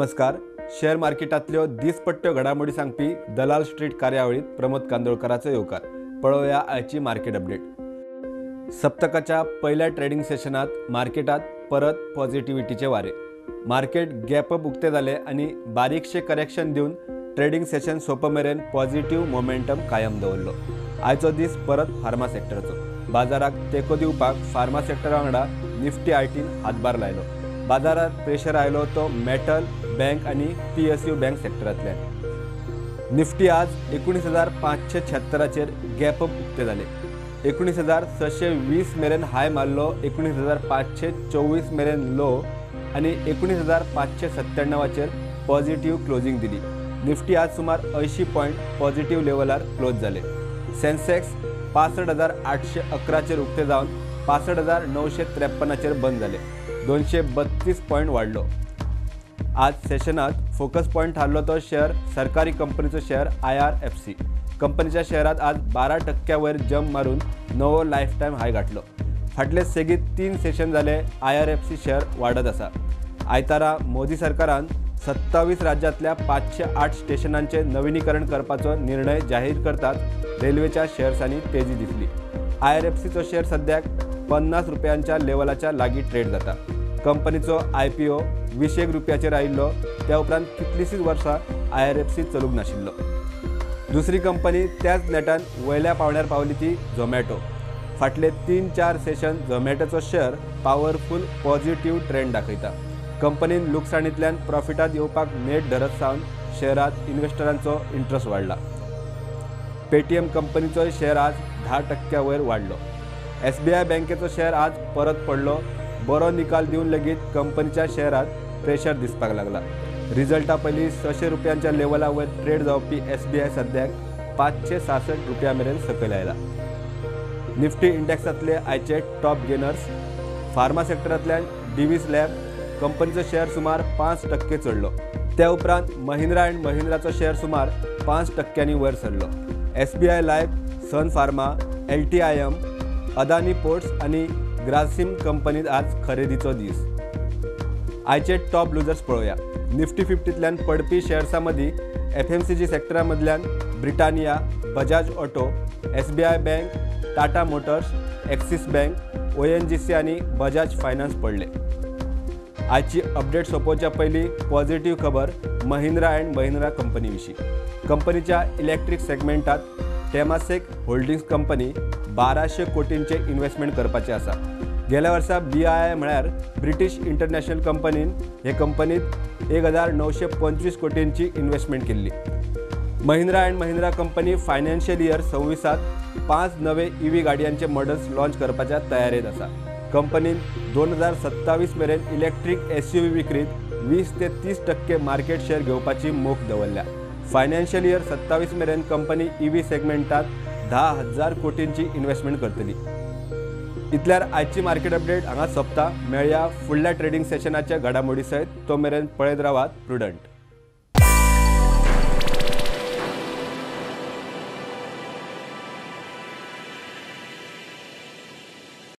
नमस्कार। शेअर मार्केटातल्यो दिसपट्ट्यो घडामोडी सांगपी दलाल स्ट्रीट कार्यावळीत प्रमोद कांदोळकराचो येवकार। पळोवया आयची मार्केट अपडेट। सप्तकाच्या पहिल्या ट्रेडिंग सेशनात मार्केटात परत पॉझिटिव्हिटीचे वारे। मार्केट गॅप अप उक्ते जाले आणि बारीकशे करेक्शन दिवन ट्रेडिंग सेशन सोंपमेरेन पॉझिटिव्ह मोमेंटम कायम दवरलो। आयचो दीस परत फार्मा सेक्टराचो। बाजाराक तेको दिवपाक फार्मा सेक्टर वांगडा निफ्टी आयटीन हातभार लायलो। बाजारात प्रेशर आयलो तो मेटल, बँक आणि PSU बँक सेक्टरांतल्यान। निफ्टी आज 19,576 गॅप अप उक्ते जाले। 19,620 मेरेन हाय मारलो, 19,524 मेरेन लो आणि 19,597 पॉझिटिव्ह क्लोजिंग दिली। निफ्टी आज सुमार 80 पॉइंट पॉझिटिव्ह लेवलार क्लोज झाले। सेन्सेक्स 65,811 उक्ते जावन 65,953 बंद झाले। 232 पॉइंट वाढलो। आज सेशनात फोकस पॉइंट थारलो तो शेअर सरकारी कंपनीचो शेअर IRFC। कंपनीच्या शेअरात आज 12% वयर जंप मारून नवो लाईफ टाईम हाय गाठलो। फाटले सेगीत 3 सेशन जाले IRFC शेअर वाढत आसा। आयतारा मोदी सरकारान 27 राज्यातल्या 508 स्टेशनांचे नवीनीकरण करपाचो निर्णय जाहीर करतात रेल्वेच्या शेअर्सांनी तेजी दिसली। IRFCचो शेअर सद्याक 50 रुपयांच्या लेवलाच्या लागी ट्रेड जाता। कंपनीचो IPO 20 रुपयाचेर आयिल्लो, त्या उपरांत कितलीशीच वर्सां IRFC चलूंक नाशिल्लो। दुसरी कंपनी त्याच नेटान वयल्या पावण्यार पावली ती झोमॅटो। फाटले 3-4 सेशन झोमॅटोचो शेअर पॉवरफुल पॉझिटिव्ह ट्रेंड दाखयता। कंपनीन लुकसाणींतल्यान प्रॉफिटात येवपाक नेट धरत सावन शेअरात इन्व्हेस्टरांचो इंट्रस्ट वाडला। पेटीएम कंपनीचो शेअर आज 10% वयर वाडलो। SBI बँकेचो शेअर आज परत पडलो। बरो निकाल दिवन लेगीत कंपनीच्या शेअरात प्रेशर दिसपाक लागला। रिझल्टा पयलीं 600 रुपयांच्या लेवला वयर ट्रेड जावपी SBI सद्याक 566 रुपया मेरेन सकयल आयला। निफ्टी इंडेक्सांतले आयचे टॉप गेनर्स। फार्मा सेक्टरांतल्यान डिव्हिस लॅब कंपनीचो शेअर सुमार 5% चडलो। त्या उपरांत महिंद्रा अँड महिंद्राचो शेअर सुमार 5% वयर सरलो। SBI Life, Sun Pharma, LTIM, Adani Ports आणि ग्रासिम कंपनीत आज खरेदीचो दीस। आयचे टॉप लुजर्स पळोवया। निफ्टी 50तल्यान पडपी शेअर्सां मदीं FMCG सेक्टरामदल्यान Britannia, Bajaj Auto, SBI Bank, Tata Motors, Axis Bank, ONGC आणि बजाज फायनान्स पडले। आयची अपडेट सोंपोवच्या पयलीं पॉझिटिव्ह खबर महिंद्रा अँड महिंद्रा कंपनी विशीं। कंपनीच्या इलेक्ट्रिक सेगमेंटात टेमासेक होल्डिंग्स कंपनी 1200 कोटींचे इन्व्हेस्टमेंट करपाचे आसा। गेल्या वर्सा BII म्हळ्यार ब्रिटीश इंटरनॅशनल कंपनीन हे कंपनीत 1925 कोटींची इन्व्हेस्टमेंट केल्ली। Mahindra and Mahindra company financial year 26त 5 नवे EV गाडयांचे मॉडेल्स लॉन्च करपाच्या तयारेत आसा। कंपनीन 2027 मेरेन इलेक्ट्रिक SUV विक्रीत 20 ते 30% मार्केट शेअर घेवपाची मोख दवरल्या। फायनान्शियल इयर 27 मेरेन कंपनी EV सेगमेंटात 10,000 कोटींची इन्व्हेस्टमेंट करतली। इतल्यार आयची मार्केट अपडेट हांगा सोंपता। मेळया फुडल्या ट्रेडिंग सेशनाच्या घडामोडी सयत। तो मेरेन पळयत रावात प्रुडंट।